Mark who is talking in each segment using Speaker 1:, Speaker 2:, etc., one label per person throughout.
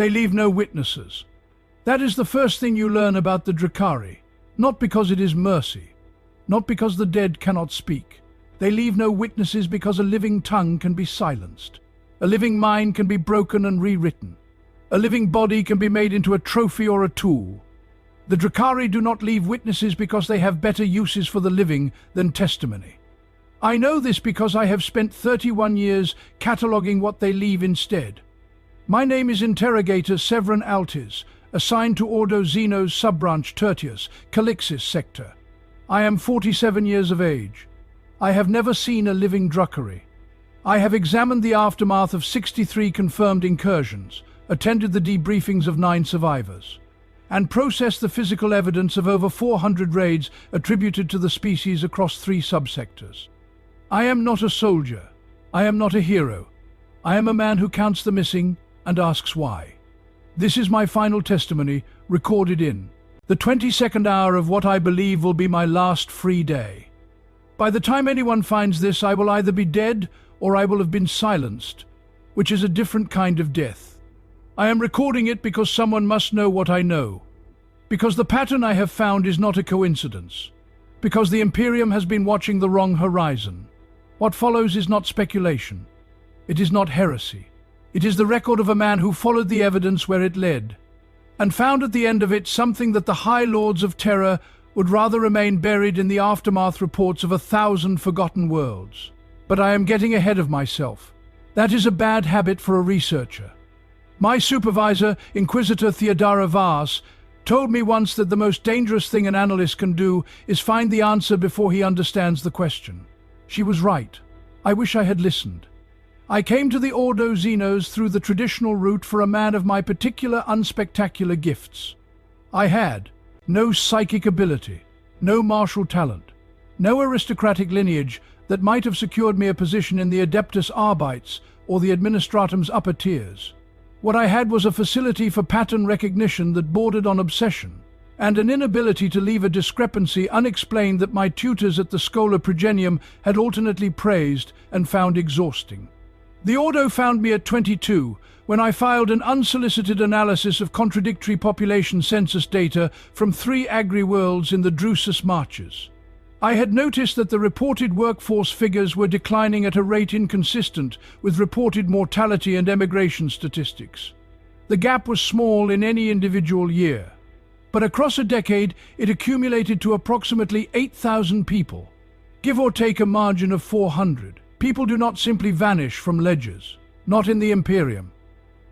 Speaker 1: They leave no witnesses. That is the first thing you learn about the Drakari, not because it is mercy, not because the dead cannot speak. They leave no witnesses because a living tongue can be silenced. A living mind can be broken and rewritten. A living body can be made into a trophy or a tool. The Drakari do not leave witnesses because they have better uses for the living than testimony. I know this because I have spent 31 years cataloguing what they leave instead. My name is Interrogator Severin Altis, assigned to Ordo Xenos subbranch Tertius, Calixis sector. I am 47 years of age. I have never seen a living Drakari. I have examined the aftermath of 63 confirmed incursions, attended the debriefings of 9 survivors, and processed the physical evidence of over 400 raids attributed to the species across 3 subsectors. I am not a soldier. I am not a hero. I am a man who counts the missing and asks why. This is my final testimony, recorded in the 22nd hour of what I believe will be my last free day. By the time anyone finds this, I will either be dead or I will have been silenced, which is a different kind of death. I am recording it because someone must know what I know, because the pattern I have found is not a coincidence, because the Imperium has been watching the wrong horizon. What follows is not speculation. It is not heresy. It is the record of a man who followed the evidence where it led, and found at the end of it something that the High Lords of Terror would rather remain buried in the aftermath reports of 1,000 forgotten worlds. But I am getting ahead of myself. That is a bad habit for a researcher. My supervisor, Inquisitor Theodara Vars, told me once that the most dangerous thing an analyst can do is find the answer before he understands the question. She was right. I wish I had listened. I came to the Ordo Xenos through the traditional route for a man of my particular unspectacular gifts. I had no psychic ability, no martial talent, no aristocratic lineage that might have secured me a position in the Adeptus Arbites or the Administratum's upper tiers. What I had was a facility for pattern recognition that bordered on obsession, and an inability to leave a discrepancy unexplained that my tutors at the Schola Progenium had alternately praised and found exhausting. The Ordo found me at 22, when I filed an unsolicited analysis of contradictory population census data from 3 agri-worlds in the Drusus Marches. I had noticed that the reported workforce figures were declining at a rate inconsistent with reported mortality and emigration statistics. The gap was small in any individual year, but across a decade it accumulated to approximately 8,000 people, give or take a margin of 400. People do not simply vanish from ledgers, not in the Imperium.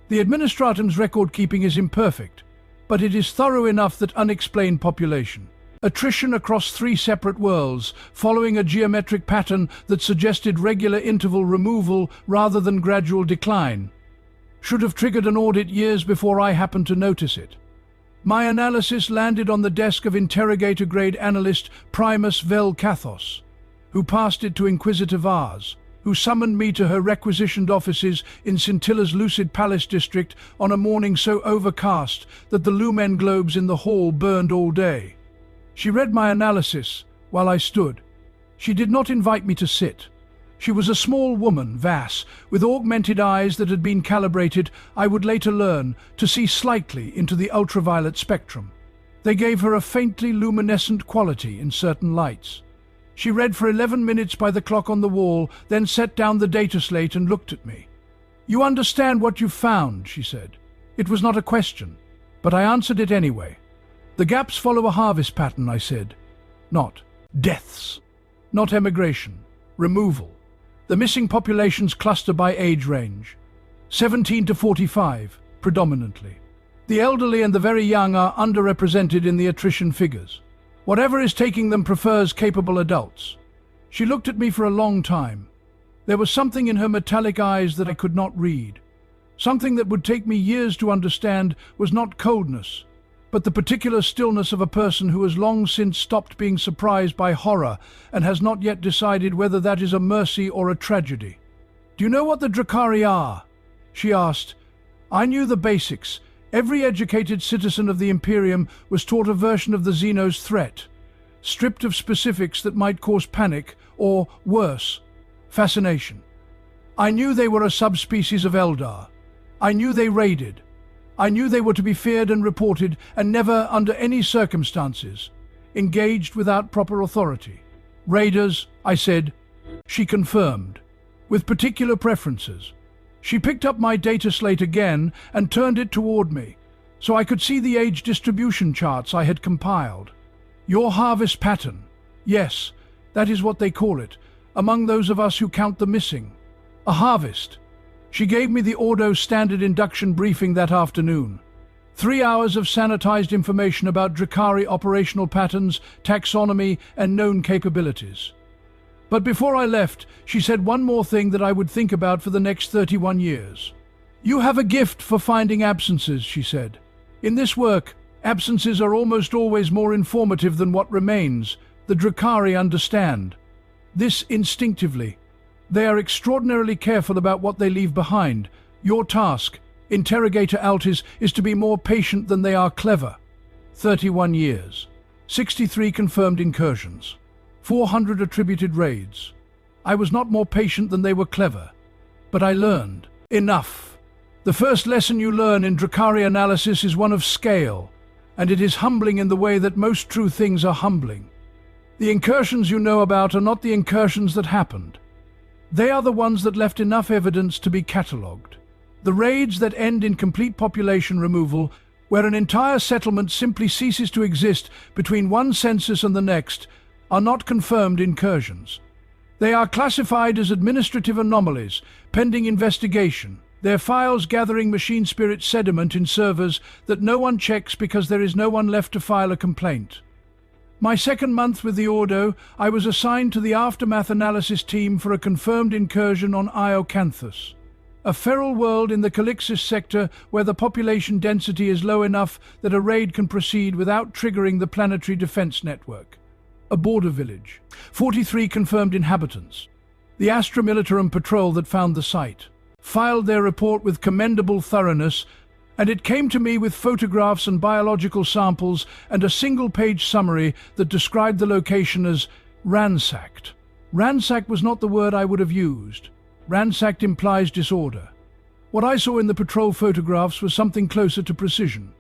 Speaker 1: The Administratum's record-keeping is imperfect, but it is thorough enough that unexplained population, attrition across 3 separate worlds, following a geometric pattern that suggested regular interval removal rather than gradual decline, should have triggered an audit years before I happened to notice it. My analysis landed on the desk of interrogator-grade analyst Primus Vel Kathos, who passed it to Inquisitor Vars, who summoned me to her requisitioned offices in Scintilla's Lucid Palace district on a morning so overcast that the lumen globes in the hall burned all day. She read my analysis while I stood. She did not invite me to sit. She was a small woman, Vass, with augmented eyes that had been calibrated, I would later learn, to see slightly into the ultraviolet spectrum. They gave her a faintly luminescent quality in certain lights. She read for 11 minutes by the clock on the wall, then set down the data slate and looked at me. "You understand what you've found," she said. It was not a question, but I answered it anyway. "The gaps follow a harvest pattern," I said. "Not deaths, not emigration, removal. The missing populations cluster by age range. 17 to 45, predominantly. The elderly and the very young are underrepresented in the attrition figures. Whatever is taking them prefers capable adults." She looked at me for a long time. There was something in her metallic eyes that I could not read. Something that would take me years to understand was not coldness, but the particular stillness of a person who has long since stopped being surprised by horror and has not yet decided whether that is a mercy or a tragedy. "Do you know what the Drakari are?" she asked. I knew the basics. Every educated citizen of the Imperium was taught a version of the Xenos threat, stripped of specifics that might cause panic or, worse, fascination. I knew they were a subspecies of Eldar. I knew they raided. I knew they were to be feared and reported, and never, under any circumstances, engaged without proper authority. Raiders, I said. She confirmed, with particular preferences. She picked up my data slate again and turned it toward me, so I could see the age distribution charts I had compiled. Your harvest pattern. Yes, that is what they call it, among those of us who count the missing. A harvest. She gave me the Ordo standard induction briefing that afternoon. 3 hours of sanitized information about Drakari operational patterns, taxonomy, and known capabilities. But before I left, she said one more thing that I would think about for the next 31 years. You have a gift for finding absences, she said. In this work, absences are almost always more informative than what remains. The Drakari understand this instinctively. They are extraordinarily careful about what they leave behind. Your task, Interrogator Altis, is to be more patient than they are clever. 31 years. 63 confirmed incursions. 400 attributed raids. I was not more patient than they were clever. But I learned. Enough. The first lesson you learn in Drakari analysis is one of scale, and it is humbling in the way that most true things are humbling. The incursions you know about are not the incursions that happened. They are the ones that left enough evidence to be catalogued. The raids that end in complete population removal, where an entire settlement simply ceases to exist between one census and the next, are not confirmed incursions. They are classified as administrative anomalies, pending investigation, their files gathering machine spirit sediment in servers that no one checks because there is no one left to file a complaint. My second month with the Ordo, I was assigned to the aftermath analysis team for a confirmed incursion on Iocanthus, a feral world in the Calixis sector where the population density is low enough that a raid can proceed without triggering the planetary defense network. A border village. 43 confirmed inhabitants. The Astra Militarum patrol that found the site filed their report with commendable thoroughness, and it came to me with photographs and biological samples and a single-page summary that described the location as ransacked. Ransacked was not the word I would have used. Ransacked implies disorder. What I saw in the patrol photographs was something closer to precision.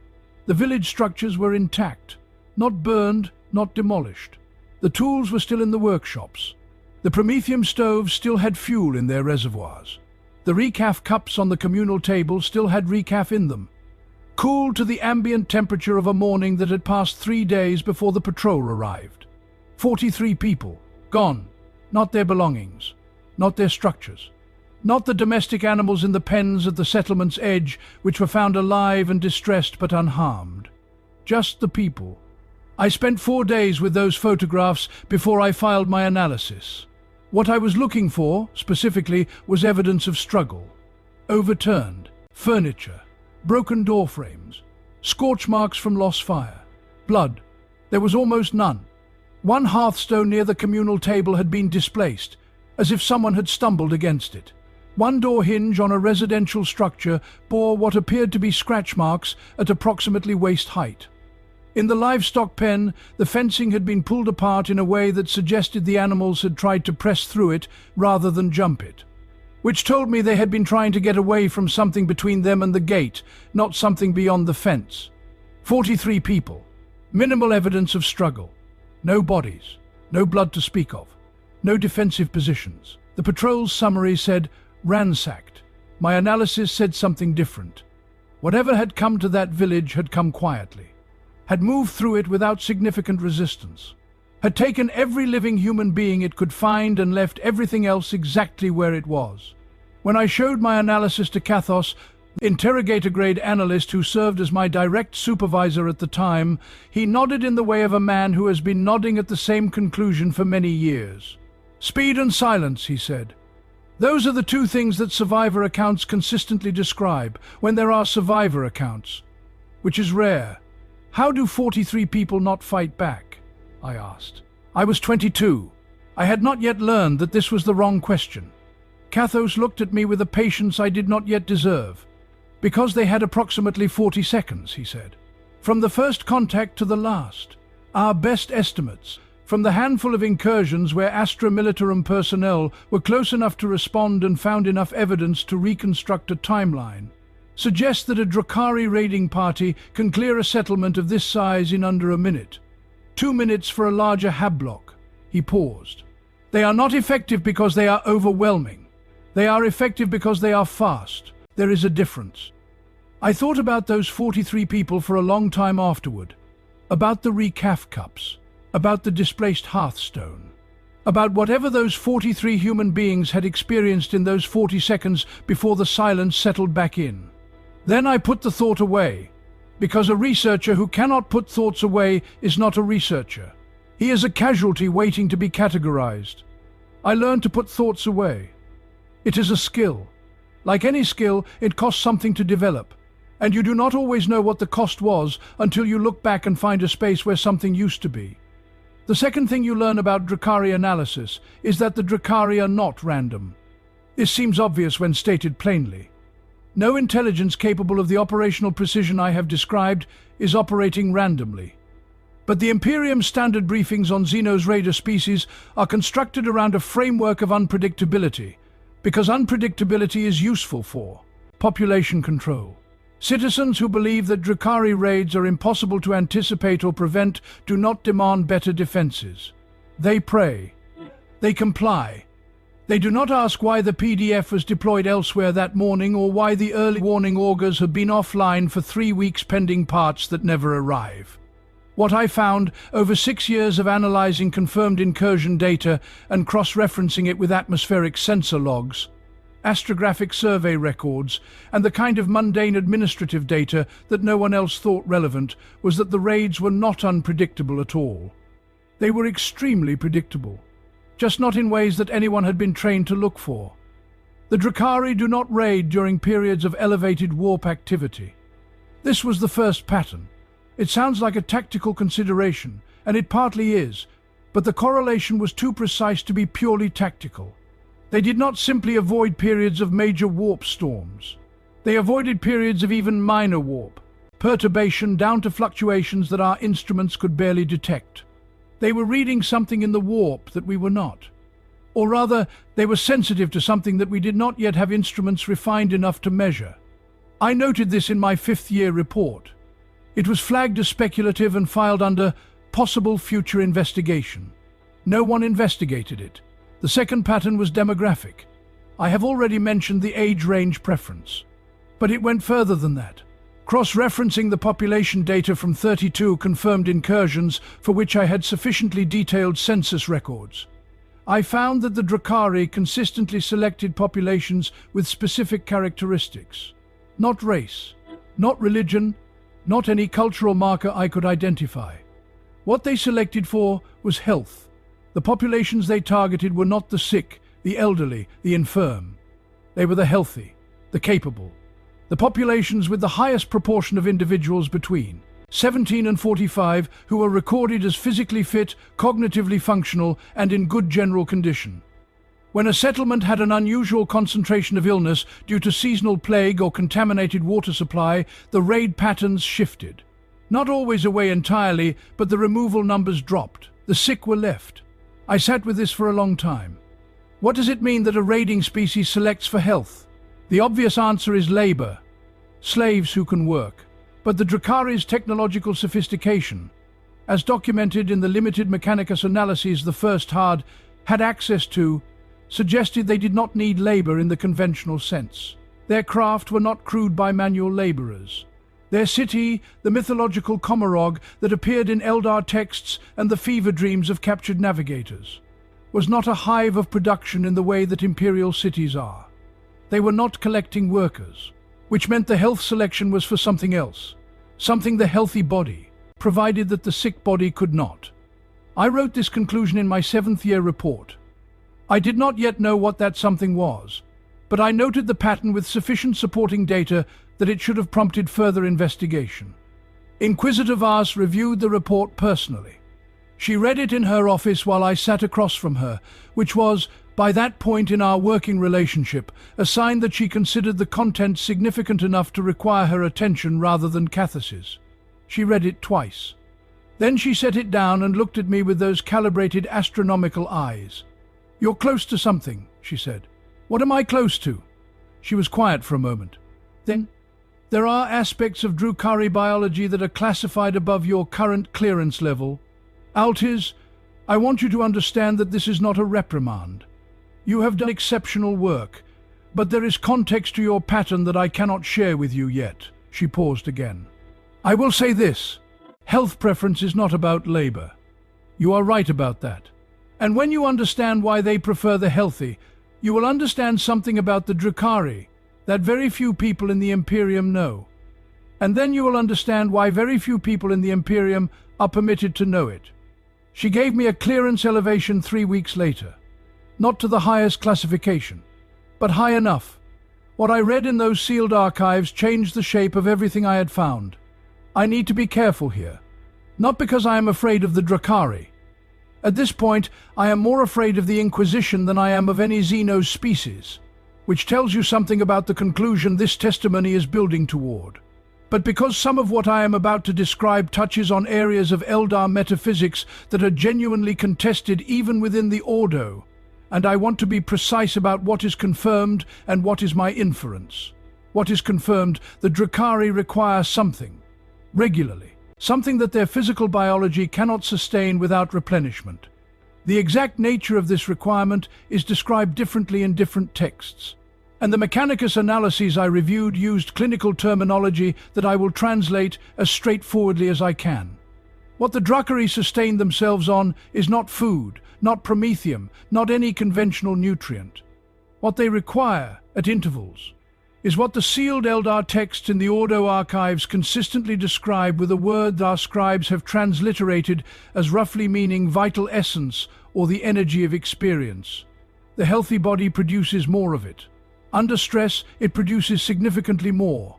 Speaker 1: The village structures were intact, not burned, not demolished. The tools were still in the workshops. The promethium stoves still had fuel in their reservoirs. The recaf cups on the communal table still had recaf in them, cooled to the ambient temperature of a morning that had passed 3 days before the patrol arrived. 43 people, gone. Not their belongings, not their structures, not the domestic animals in the pens at the settlement's edge which were found alive and distressed but unharmed. Just the people. I spent 4 days with those photographs before I filed my analysis. What I was looking for, specifically, was evidence of struggle. Overturned furniture, broken door frames, scorch marks from lost fire, blood. There was almost none. One hearthstone near the communal table had been displaced, as if someone had stumbled against it. One door hinge on a residential structure bore what appeared to be scratch marks at approximately waist height. In the livestock pen, the fencing had been pulled apart in a way that suggested the animals had tried to press through it rather than jump it, which told me they had been trying to get away from something between them and the gate, not something beyond the fence. 43 people. Minimal evidence of struggle. No bodies. No blood to speak of. No defensive positions. The patrol's summary said, ransacked. My analysis said something different. Whatever had come to that village had come quietly, had moved through it without significant resistance, had taken every living human being it could find and left everything else exactly where it was. When I showed my analysis to Kathos, interrogator-grade analyst who served as my direct supervisor at the time, he nodded in the way of a man who has been nodding at the same conclusion for many years. Speed and silence, he said. Those are the two things that survivor accounts consistently describe when there are survivor accounts, which is rare. How do 43 people not fight back? I asked. I was 22. I had not yet learned that this was the wrong question. Kathos looked at me with a patience I did not yet deserve. Because they had approximately 40 seconds, he said. From the first contact to the last. Our best estimates, from the handful of incursions where Astra Militarum personnel were close enough to respond and found enough evidence to reconstruct a timeline, suggests that a Drakari raiding party can clear a settlement of this size in under a minute. 2 minutes for a larger Hablock. He paused. They are not effective because they are overwhelming. They are effective because they are fast. There is a difference. I thought about those 43 people for a long time afterward. About the recaf cups. About the displaced hearthstone. About whatever those 43 human beings had experienced in those 40 seconds before the silence settled back in. Then I put the thought away, because a researcher who cannot put thoughts away is not a researcher. He is a casualty waiting to be categorized. I learned to put thoughts away. It is a skill. Like any skill, it costs something to develop, and you do not always know what the cost was until you look back and find a space where something used to be. The second thing you learn about Drakari analysis is that the Drakari are not random. This seems obvious when stated plainly. No intelligence capable of the operational precision I have described is operating randomly. But the Imperium standard briefings on Xenos raider species are constructed around a framework of unpredictability, because unpredictability is useful for population control. Citizens who believe that Drakari raids are impossible to anticipate or prevent do not demand better defenses. They pray. They comply. They do not ask why the PDF was deployed elsewhere that morning or why the early warning augers have been offline for 3 weeks pending parts that never arrive. What I found over 6 years of analyzing confirmed incursion data and cross-referencing it with atmospheric sensor logs, astrographic survey records, and the kind of mundane administrative data that no one else thought relevant was that the raids were not unpredictable at all. They were extremely predictable, just not in ways that anyone had been trained to look for. The Drakari do not raid during periods of elevated warp activity. This was the first pattern. It sounds like a tactical consideration, and it partly is, but the correlation was too precise to be purely tactical. They did not simply avoid periods of major warp storms. They avoided periods of even minor warp, perturbation down to fluctuations that our instruments could barely detect. They were reading something in the warp that we were not. Or rather, they were sensitive to something that we did not yet have instruments refined enough to measure. I noted this in my 5th-year report. It was flagged as speculative and filed under possible future investigation. No one investigated it. The second pattern was demographic. I have already mentioned the age range preference. But it went further than that. Cross-referencing the population data from 32 confirmed incursions for which I had sufficiently detailed census records, I found that the Drakari consistently selected populations with specific characteristics. Not race, not religion, not any cultural marker I could identify. What they selected for was health. The populations they targeted were not the sick, the elderly, the infirm. They were the healthy, the capable. The populations with the highest proportion of individuals between 17 and 45 who were recorded as physically fit, cognitively functional, and in good general condition. When a settlement had an unusual concentration of illness due to seasonal plague or contaminated water supply, the raid patterns shifted. Not always away entirely, but the removal numbers dropped. The sick were left. I sat with this for a long time. What does it mean that a raiding species selects for health? The obvious answer is labor. Slaves who can work. But the Drakari's technological sophistication, as documented in the limited Mechanicus analyses the first had access to, suggested they did not need labor in the conventional sense. Their craft were not crewed by manual laborers. Their city, the mythological Komarog that appeared in Eldar texts and the fever dreams of captured navigators, was not a hive of production in the way that imperial cities are. They were not collecting workers, which meant the health selection was for something else, something the healthy body, provided that the sick body could not. I wrote this conclusion in my 7th-year report. I did not yet know what that something was, but I noted the pattern with sufficient supporting data that it should have prompted further investigation. Inquisitive Ars reviewed the report personally. She read it in her office while I sat across from her, which was, by that point in our working relationship, a sign that she considered the content significant enough to require her attention rather than Cathas's. She read it twice. Then she set it down and looked at me with those calibrated astronomical eyes. "You're close to something," she said. "What am I close to?" She was quiet for a moment. Then, There are aspects of Drukhari biology that are classified above your current clearance level. Altis, I want you to understand that this is not a reprimand. You have done exceptional work, but there is context to your pattern that I cannot share with you yet. She paused again. I will say this. Health preference is not about labor. You are right about that. And when you understand why they prefer the healthy, you will understand something about the Drukhari that very few people in the Imperium know. And then you will understand why very few people in the Imperium are permitted to know it. She gave me a clearance elevation 3 weeks later. Not to the highest classification, but high enough. What I read in those sealed archives changed the shape of everything I had found. I need to be careful here. Not because I am afraid of the Drukhari. At this point, I am more afraid of the Inquisition than I am of any Xenos species, which tells you something about the conclusion this testimony is building toward. But because some of what I am about to describe touches on areas of Eldar metaphysics that are genuinely contested even within the Ordo, and I want to be precise about what is confirmed and what is my inference. What is confirmed, the Drukhari require something, regularly, something that their physical biology cannot sustain without replenishment. The exact nature of this requirement is described differently in different texts, and the Mechanicus analyses I reviewed used clinical terminology that I will translate as straightforwardly as I can. What the Drukhari sustain themselves on is not food, not promethium, not any conventional nutrient. What they require, at intervals, is what the sealed Eldar texts in the Ordo archives consistently describe with a word our scribes have transliterated as roughly meaning vital essence or the energy of experience. The healthy body produces more of it. Under stress, it produces significantly more.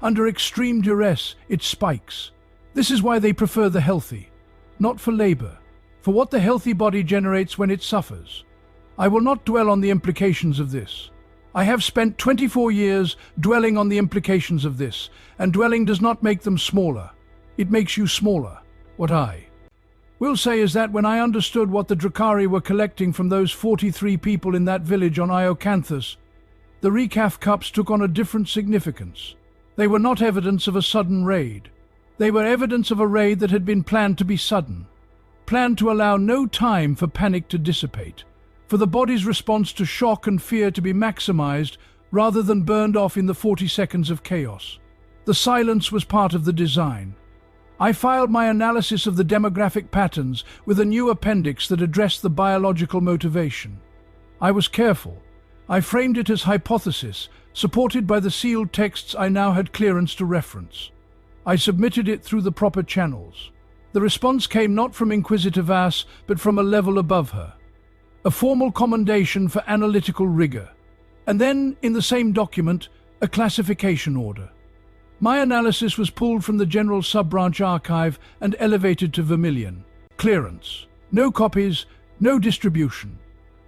Speaker 1: Under extreme duress, it spikes. This is why they prefer the healthy, not for labor, for what the healthy body generates when it suffers. I will not dwell on the implications of this. I have spent 24 years dwelling on the implications of this, and dwelling does not make them smaller. It makes you smaller. What I will say is that when I understood what the Drukhari were collecting from those 43 people in that village on Iocanthus, the recaf cups took on a different significance. They were not evidence of a sudden raid. They were evidence of a raid that had been planned to be sudden, planned to allow no time for panic to dissipate, for the body's response to shock and fear to be maximized rather than burned off in the 40 seconds of chaos. The silence was part of the design. I filed my analysis of the demographic patterns with a new appendix that addressed the biological motivation. I was careful. I framed it as hypothesis, supported by the sealed texts I now had clearance to reference. I submitted it through the proper channels. The response came not from Inquisitor Vass, but from a level above her. A formal commendation for analytical rigor. And then, in the same document, a classification order. My analysis was pulled from the General Sub-Branch Archive and elevated to Vermilion. Clearance. No copies, no distribution.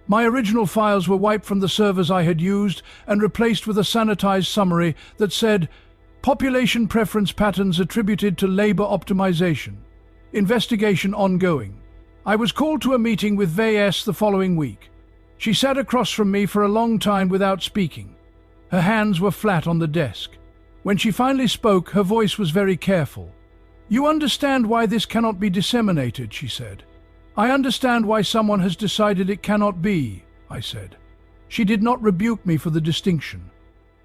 Speaker 1: My original files were wiped from the servers I had used and replaced with a sanitized summary that said, population preference patterns attributed to labor optimization. Investigation ongoing. I was called to a meeting with VS the following week. She sat across from me for a long time without speaking. Her hands were flat on the desk. When she finally spoke, her voice was very careful. You understand why this cannot be disseminated, she said. I understand why someone has decided it cannot be, I said. She did not rebuke me for the distinction.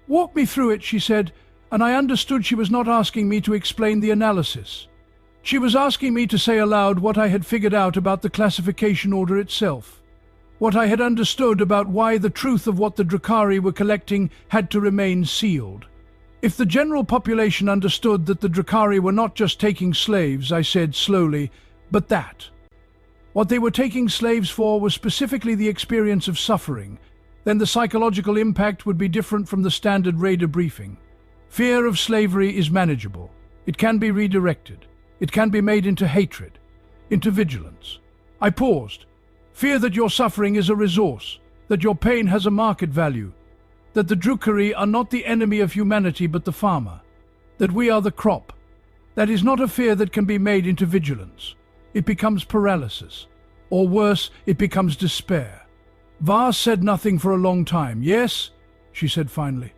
Speaker 1: Walk me through it, she said, and I understood she was not asking me to explain the analysis. She was asking me to say aloud what I had figured out about the classification order itself, what I had understood about why the truth of what the Drukhari were collecting had to remain sealed. If the general population understood that the Drukhari were not just taking slaves, I said slowly, but that what they were taking slaves for was specifically the experience of suffering, then the psychological impact would be different from the standard raider briefing. Fear of slavery is manageable. It can be redirected. It can be made into hatred, into vigilance. I paused. Fear that your suffering is a resource, that your pain has a market value, that the Drukhari are not the enemy of humanity but the farmer, that we are the crop. That is not a fear that can be made into vigilance. It becomes paralysis, or worse, it becomes despair. Vars said nothing for a long time. Yes, she said finally.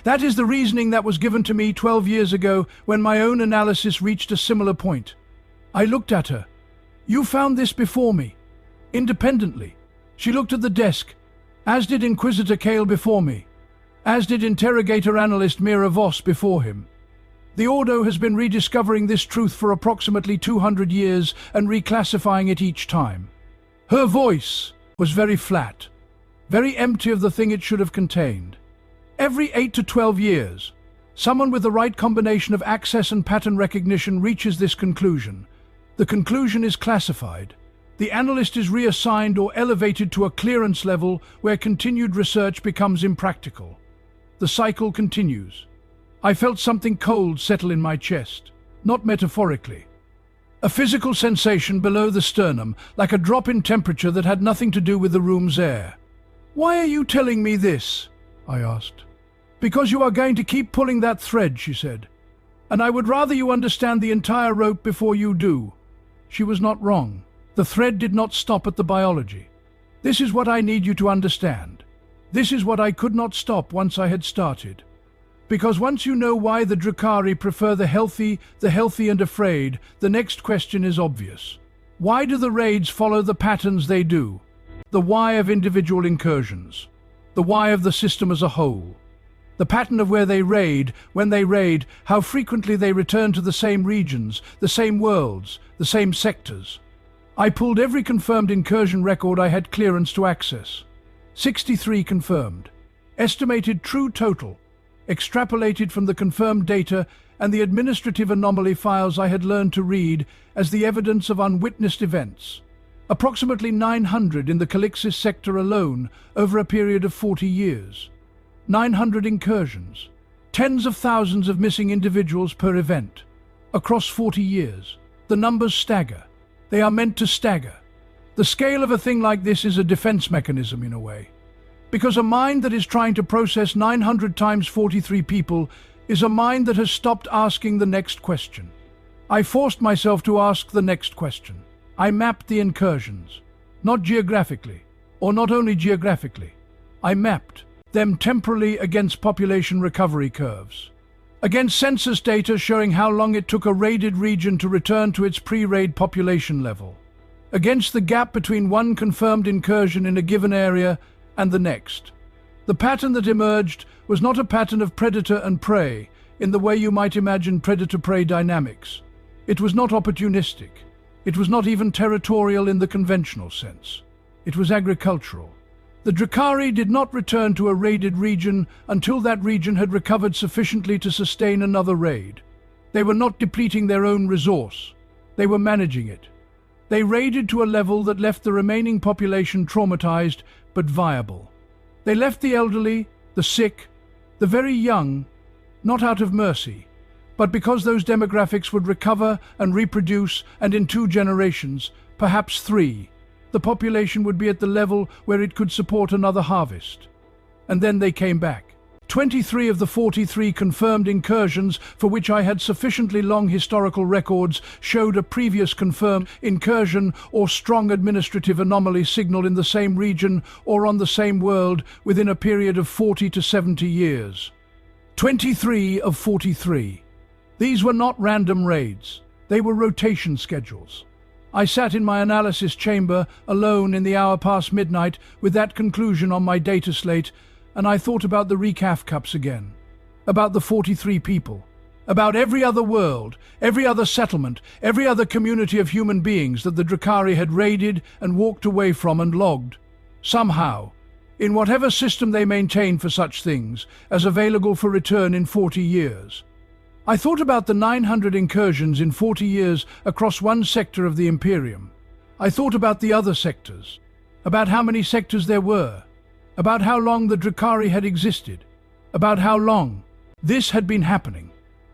Speaker 1: That is the reasoning that was given to me 12 years ago when my own analysis reached a similar point. I looked at her. You found this before me, independently. She looked at the desk, as did Inquisitor Kale before me, as did Interrogator Analyst Mira Voss before him. The Ordo has been rediscovering this truth for approximately 200 years and reclassifying it each time. Her voice was very flat, very empty of the thing it should have contained. Every 8 to 12 years, someone with the right combination of access and pattern recognition reaches this conclusion. The conclusion is classified. The analyst is reassigned or elevated to a clearance level where continued research becomes impractical. The cycle continues. I felt something cold settle in my chest, not metaphorically. A physical sensation below the sternum, like a drop in temperature that had nothing to do with the room's air. "Why are you telling me this?" I asked. "Because you are going to keep pulling that thread," she said. "And I would rather you understand the entire rope before you do." She was not wrong. The thread did not stop at the biology. This is what I need you to understand. This is what I could not stop once I had started. Because once you know why the Drukhari prefer the healthy and afraid, the next question is obvious. Why do the raids follow the patterns they do? The why of individual incursions. The why of the system as a whole. The pattern of where they raid, when they raid, how frequently they return to the same regions, the same worlds, the same sectors. I pulled every confirmed incursion record I had clearance to access. 63 confirmed. Estimated true total, extrapolated from the confirmed data and the administrative anomaly files I had learned to read as the evidence of unwitnessed events. Approximately 900 in the Calixis sector alone over a period of 40 years. 900 incursions. Tens of thousands of missing individuals per event. Across 40 years. The numbers stagger. They are meant to stagger. The scale of a thing like this is a defense mechanism in a way. Because a mind that is trying to process 900 times 43 people is a mind that has stopped asking the next question. I forced myself to ask the next question. I mapped the incursions. Not geographically, or not only geographically. I mapped them temporally against population recovery curves. Against census data showing how long it took a raided region to return to its pre-raid population level. Against the gap between one confirmed incursion in a given area and the next. The pattern that emerged was not a pattern of predator and prey in the way you might imagine predator-prey dynamics. It was not opportunistic. It was not even territorial in the conventional sense. It was agricultural. The Drukhari did not return to a raided region until that region had recovered sufficiently to sustain another raid. They were not depleting their own resource. They were managing it. They raided to a level that left the remaining population traumatized but viable. They left the elderly, the sick, the very young, not out of mercy, but because those demographics would recover and reproduce, and in 2 generations, perhaps 3, the population would be at the level where it could support another harvest. And then they came back. 23 of the 43 confirmed incursions for which I had sufficiently long historical records showed a previous confirmed incursion or strong administrative anomaly signal in the same region or on the same world within a period of 40 to 70 years. 23 of 43. These were not random raids. They were rotation schedules. I sat in my analysis chamber, alone in the hour past midnight, with that conclusion on my data slate, and I thought about the recaf cups again, about the 43 people, about every other world, every other settlement, every other community of human beings that the Drukhari had raided and walked away from and logged, somehow, in whatever system they maintained for such things, as available for return in 40 years. I thought about the 900 incursions in 40 years across one sector of the Imperium. I thought about the other sectors, about how many sectors there were, about how long the Drukhari had existed, about how long this had been happening.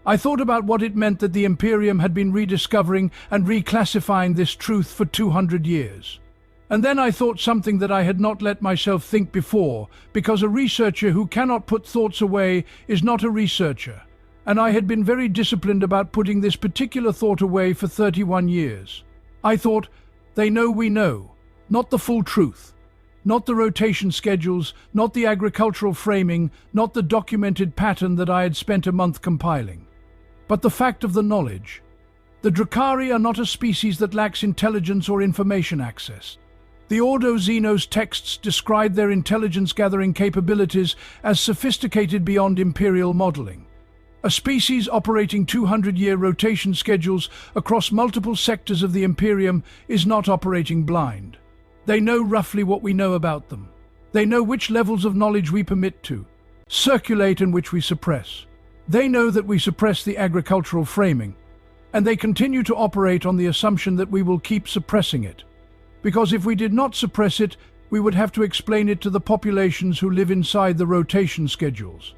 Speaker 1: I thought about what it meant that the Imperium had been rediscovering and reclassifying this truth for 200 years. And then I thought something that I had not let myself think before, because a researcher who cannot put thoughts away is not a researcher. And I had been very disciplined about putting this particular thought away for 31 years. I thought, they know we know, not the full truth. Not the rotation schedules, not the agricultural framing, not the documented pattern that I had spent a month compiling, but the fact of the knowledge. The Drukhari are not a species that lacks intelligence or information access. The Ordo Xenos texts describe their intelligence-gathering capabilities as sophisticated beyond imperial modeling. A species operating 200-year rotation schedules across multiple sectors of the Imperium is not operating blind. They know roughly what we know about them. They know which levels of knowledge we permit to circulate and which we suppress. They know that we suppress the agricultural framing, and they continue to operate on the assumption that we will keep suppressing it. Because if we did not suppress it, we would have to explain it to the populations who live inside the rotation schedules.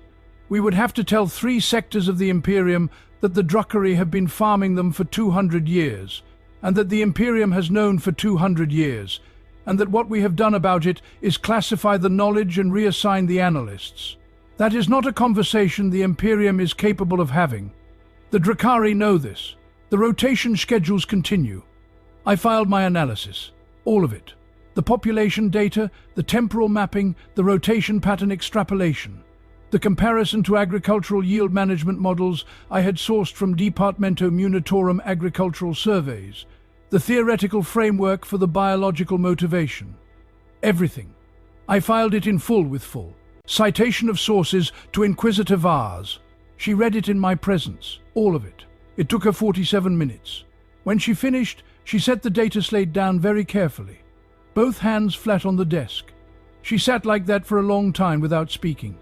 Speaker 1: We would have to tell 3 sectors of the Imperium that the Drukhari have been farming them for 200 years, and that the Imperium has known for 200 years, and that what we have done about it is classify the knowledge and reassign the analysts. That is not a conversation the Imperium is capable of having. The Drukhari know this. The rotation schedules continue. I filed my analysis. All of it. The population data, the temporal mapping, the rotation pattern extrapolation. The comparison to agricultural yield management models I had sourced from Departamento Munitorum agricultural surveys. The theoretical framework for the biological motivation. Everything. I filed it in full with full citation of sources to Inquisitor Vars. She read it in my presence, all of it. It took her 47 minutes. When she finished, she set the data slate down very carefully, both hands flat on the desk. She sat like that for a long time without speaking.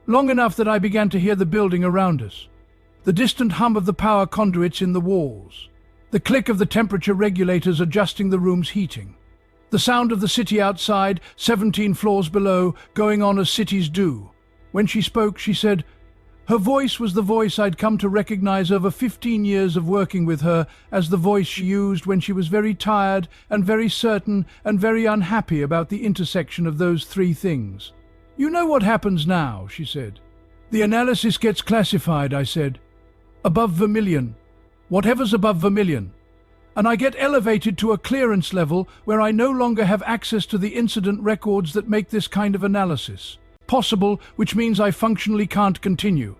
Speaker 1: Long enough that I began to hear the building around us, the distant hum of the power conduits in the walls, the click of the temperature regulators adjusting the room's heating, the sound of the city outside, 17 floors below, going on as cities do. When she spoke, she said, her voice was the voice I'd come to recognize over 15 years of working with her as the voice she used when she was very tired and very certain and very unhappy about the intersection of those 3 things. You know what happens now, she said. The analysis gets classified, I said. Above vermilion. Whatever's above vermilion. And I get elevated to a clearance level where I no longer have access to the incident records that make this kind of analysis possible, which means I functionally can't continue.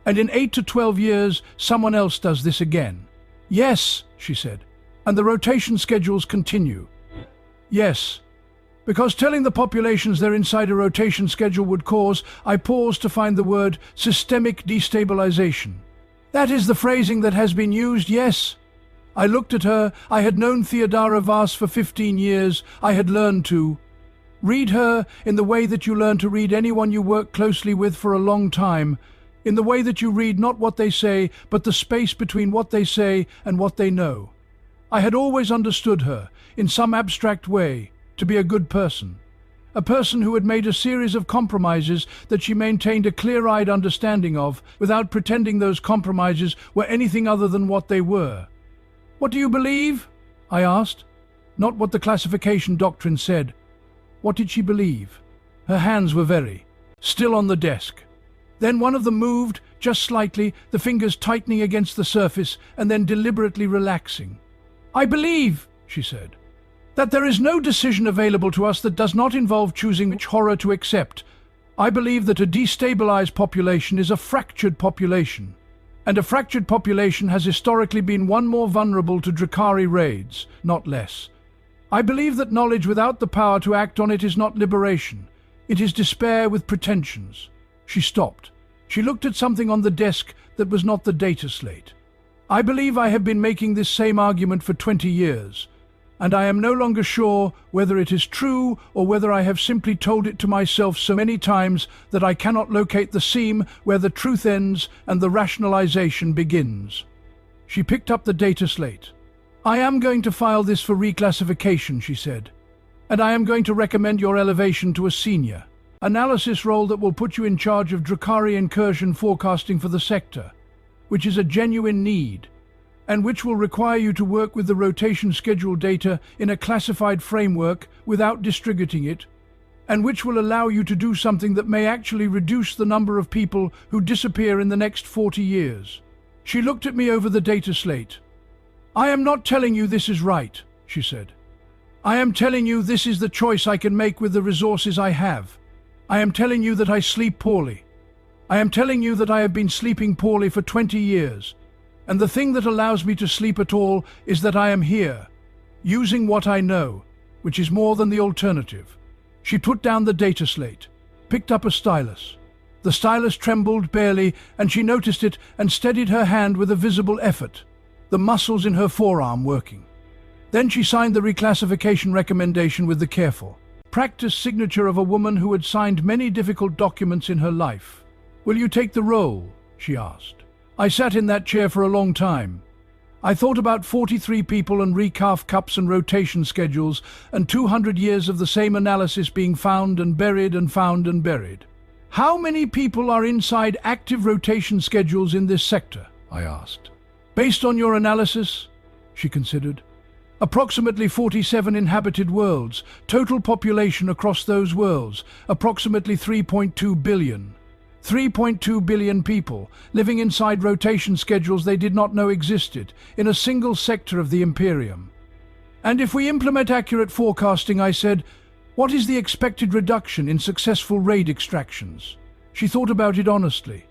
Speaker 1: And in 8 to 12 years, someone else does this again. Yes, she said. And the rotation schedules continue. Yes. Because telling the populations they're inside a rotation schedule would cause, I paused to find the word systemic destabilization. That is the phrasing that has been used, yes. I looked at her. I had known Theodora Vars for 15 years. I had learned to read her in the way that you learn to read anyone you work closely with for a long time, in the way that you read not what they say, but the space between what they say and what they know. I had always understood her, in some abstract way, to be a good person. A person who had made a series of compromises that she maintained a clear-eyed understanding of, without pretending those compromises were anything other than what they were. What do you believe? I asked. Not what the classification doctrine said. What did she believe? Her hands were very still on the desk. Then one of them moved, just slightly, the fingers tightening against the surface and then deliberately relaxing. I believe, she said, that there is no decision available to us that does not involve choosing which horror to accept. I believe that a destabilized population is a fractured population, and a fractured population has historically been one more vulnerable to Drukhari raids, not less. I believe that knowledge without the power to act on it is not liberation. It is despair with pretensions. She stopped. She looked at something on the desk that was not the data slate. I believe I have been making this same argument for 20 years, and I am no longer sure whether it is true or whether I have simply told it to myself so many times that I cannot locate the seam where the truth ends and the rationalization begins. She picked up the data slate. I am going to file this for reclassification, she said, and I am going to recommend your elevation to a senior analysis role that will put you in charge of Drukhari incursion forecasting for the sector, which is a genuine need, and which will require you to work with the rotation schedule data in a classified framework without distributing it, and which will allow you to do something that may actually reduce the number of people who disappear in the next 40 years. She looked at me over the data slate. I am not telling you this is right, she said. I am telling you this is the choice I can make with the resources I have. I am telling you that I sleep poorly. I am telling you that I have been sleeping poorly for 20 years. And the thing that allows me to sleep at all is that I am here, using what I know, which is more than the alternative. She put down the data slate, picked up a stylus. The stylus trembled barely, and she noticed it and steadied her hand with a visible effort, the muscles in her forearm working. Then she signed the reclassification recommendation with the careful, practiced signature of a woman who had signed many difficult documents in her life. "Will you take the role?" she asked. I sat in that chair for a long time. I thought about 43 people and recalf cups and rotation schedules and 200 years of the same analysis being found and buried and found and buried. "How many people are inside active rotation schedules in this sector?" I asked. "Based on your analysis," she considered, "approximately 47 inhabited worlds, total population across those worlds, approximately 3.2 billion. 3.2 billion people living inside rotation schedules they did not know existed in a single sector of the Imperium. And if we implement accurate forecasting," I said, "what is the expected reduction in successful raid extractions?" She thought about it honestly.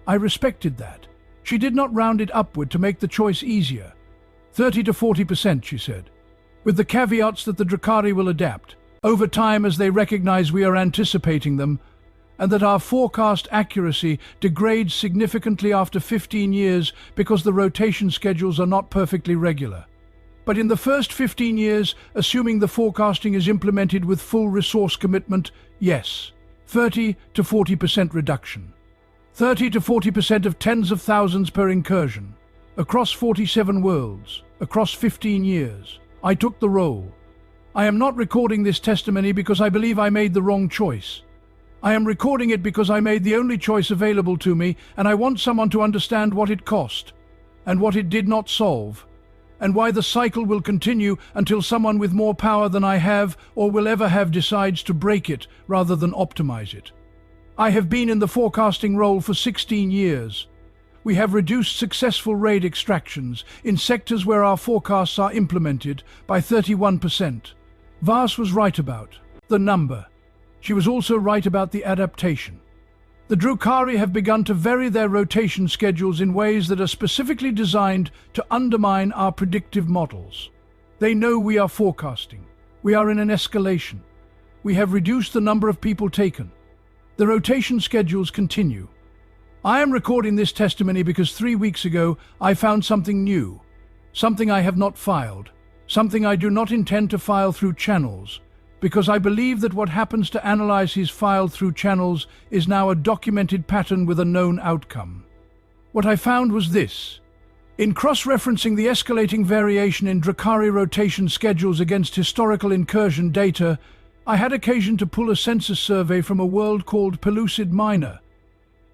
Speaker 1: I respected that. She did not round it upward to make the choice easier. 30 to 40%, she said, with the caveats that the Drakari will adapt over time as they recognize we are anticipating them, and that our forecast accuracy degrades significantly after 15 years because the rotation schedules are not perfectly regular. But in the first 15 years, assuming the forecasting is implemented with full resource commitment, yes, 30 to 40% reduction. 30 to 40% of tens of thousands per incursion. Across 47 worlds, across 15 years. I took the role. I am not recording this testimony because I believe I made the wrong choice. I am recording it because I made the only choice available to me, and I want someone to understand what it cost, and what it did not solve, and why the cycle will continue until someone with more power than I have or will ever have decides to break it rather than optimize it. I have been in the forecasting role for 16 years. We have reduced successful raid extractions in sectors where our forecasts are implemented by 31%. Vas was right about the number. She was also right about the adaptation. The Drakari have begun to vary their rotation schedules in ways that are specifically designed to undermine our predictive models. They know we are forecasting. We are in an escalation. We have reduced the number of people taken. The rotation schedules continue. I am recording this testimony because 3 weeks ago I found something new, something I have not filed, something I do not intend to file through channels, because I believe that what happens to analyze his file through channels is now a documented pattern with a known outcome. What I found was this. In cross-referencing the escalating variation in Drakari rotation schedules against historical incursion data, I had occasion to pull a census survey from a world called Pellucid Minor,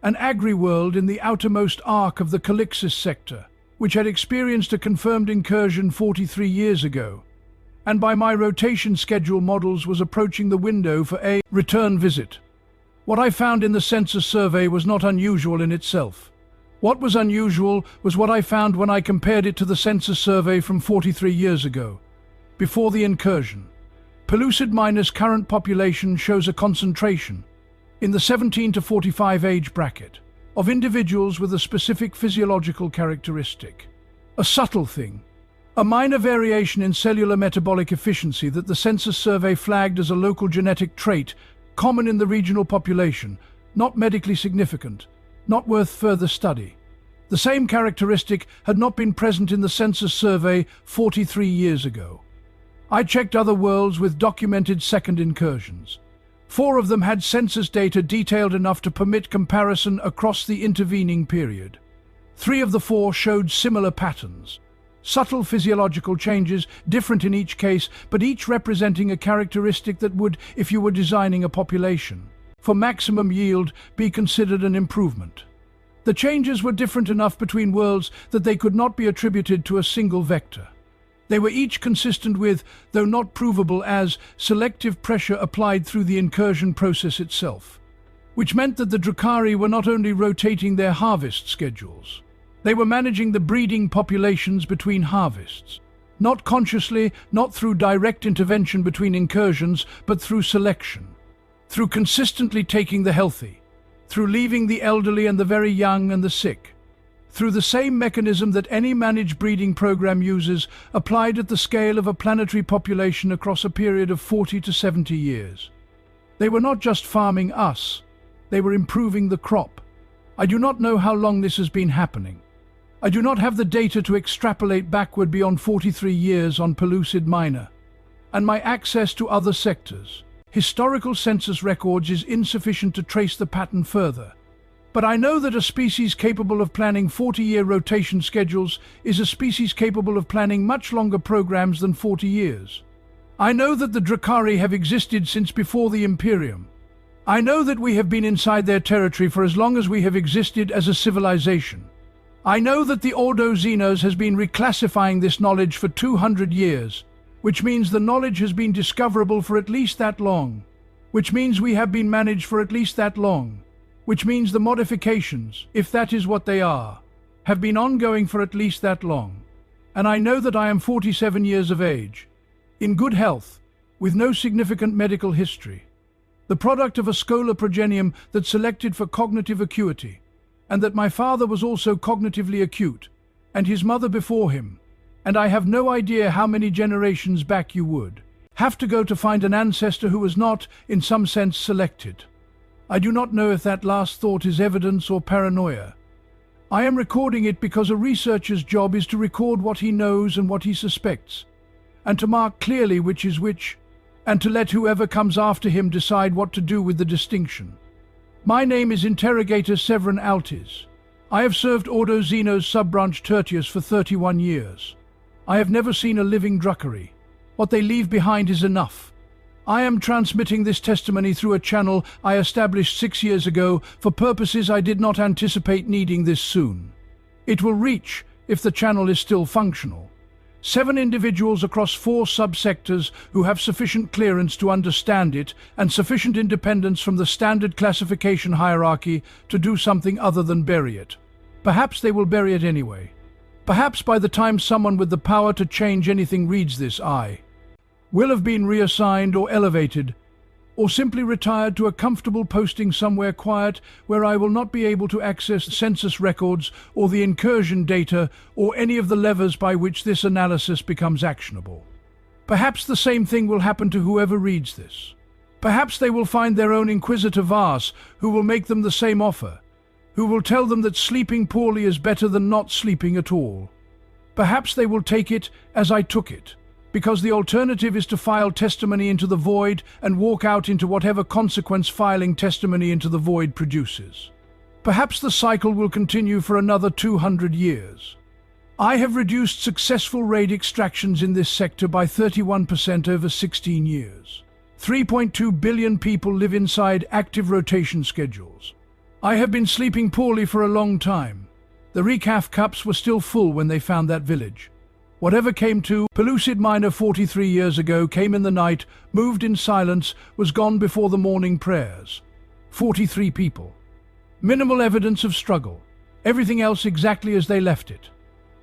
Speaker 1: an agri-world in the outermost arc of the Calixis sector, which had experienced a confirmed incursion 43 years ago, and by my rotation schedule models was approaching the window for a return visit. What I found in the census survey was not unusual in itself. What was unusual was what I found when I compared it to the census survey from 43 years ago, before the incursion. Pellucid Minor's current population shows a concentration, in the 17 to 45 age bracket, of individuals with a specific physiological characteristic. A subtle thing. A minor variation in cellular metabolic efficiency that the census survey flagged as a local genetic trait, common in the regional population, not medically significant, not worth further study. The same characteristic had not been present in the census survey 43 years ago. I checked other worlds with documented second incursions. 4 of them had census data detailed enough to permit comparison across the intervening period. 3 of the 4 showed similar patterns. Subtle physiological changes, different in each case, but each representing a characteristic that would, if you were designing a population, for maximum yield, be considered an improvement. The changes were different enough between worlds that they could not be attributed to a single vector. They were each consistent with, though not provable as, selective pressure applied through the incursion process itself, which meant that the Drakari were not only rotating their harvest schedules, they were managing the breeding populations between harvests. Not consciously, not through direct intervention between incursions, but through selection. Through consistently taking the healthy. Through leaving the elderly and the very young and the sick. Through the same mechanism that any managed breeding program uses, applied at the scale of a planetary population across a period of 40 to 70 years. They were not just farming us, they were improving the crop. I do not know how long this has been happening. I do not have the data to extrapolate backward beyond 43 years on Pellucid Minor, and my access to other sectors. Historical census records is insufficient to trace the pattern further. But I know that a species capable of planning 40-year rotation schedules is a species capable of planning much longer programs than 40 years. I know that the Drakari have existed since before the Imperium. I know that we have been inside their territory for as long as we have existed as a civilization. I know that the Ordo Xenos has been reclassifying this knowledge for 200 years, which means the knowledge has been discoverable for at least that long, which means we have been managed for at least that long, which means the modifications, if that is what they are, have been ongoing for at least that long. And I know that I am 47 years of age, in good health, with no significant medical history, the product of a scola progenium that selected for cognitive acuity, and that my father was also cognitively acute, and his mother before him, and I have no idea how many generations back you would have to go to find an ancestor who was not, in some sense, selected. I do not know if that last thought is evidence or paranoia. I am recording it because a researcher's job is to record what he knows and what he suspects, and to mark clearly which is which, and to let whoever comes after him decide what to do with the distinction. My name is Interrogator Severin Altis. I have served Ordo Xenos sub-branch Tertius for 31 years. I have never seen a living Drakari. What they leave behind is enough. I am transmitting this testimony through a channel I established 6 years ago for purposes I did not anticipate needing this soon. It will reach, if the channel is still functional, 7 individuals across 4 subsectors who have sufficient clearance to understand it and sufficient independence from the standard classification hierarchy to do something other than bury it. Perhaps they will bury it anyway. Perhaps by the time someone with the power to change anything reads this, I will have been reassigned or elevated, or simply retired to a comfortable posting somewhere quiet where I will not be able to access census records or the incursion data or any of the levers by which this analysis becomes actionable. Perhaps the same thing will happen to whoever reads this. Perhaps they will find their own Inquisitor Vars who will make them the same offer, who will tell them that sleeping poorly is better than not sleeping at all. Perhaps they will take it as I took it, because the alternative is to file testimony into the void and walk out into whatever consequence filing testimony into the void produces. Perhaps the cycle will continue for another 200 years. I have reduced successful raid extractions in this sector by 31% over 16 years. 3.2 billion people live inside active rotation schedules. I have been sleeping poorly for a long time. The recaf cups were still full when they found that village. Whatever came to Pellucid Minor 43 years ago came in the night, moved in silence, was gone before the morning prayers. 43 people. Minimal evidence of struggle. Everything else exactly as they left it.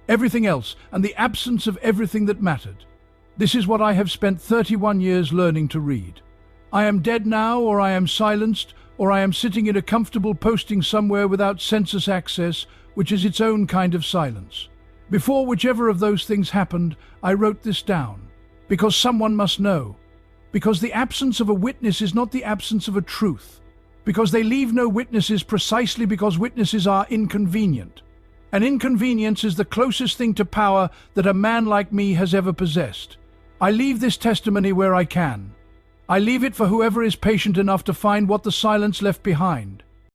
Speaker 1: Everything else, and the absence of everything that mattered. This is what I have spent 31 years learning to read. I am dead now, or I am silenced, or I am sitting in a comfortable posting somewhere without census access, which is its own kind of silence. Before whichever of those things happened, I wrote this down, because someone must know, because the absence of a witness is not the absence of a truth, because they leave no witnesses precisely because witnesses are inconvenient. An inconvenience is the closest thing to power that a man like me has ever possessed. I leave this testimony where I can. I leave it for whoever is patient enough to find what the silence left behind.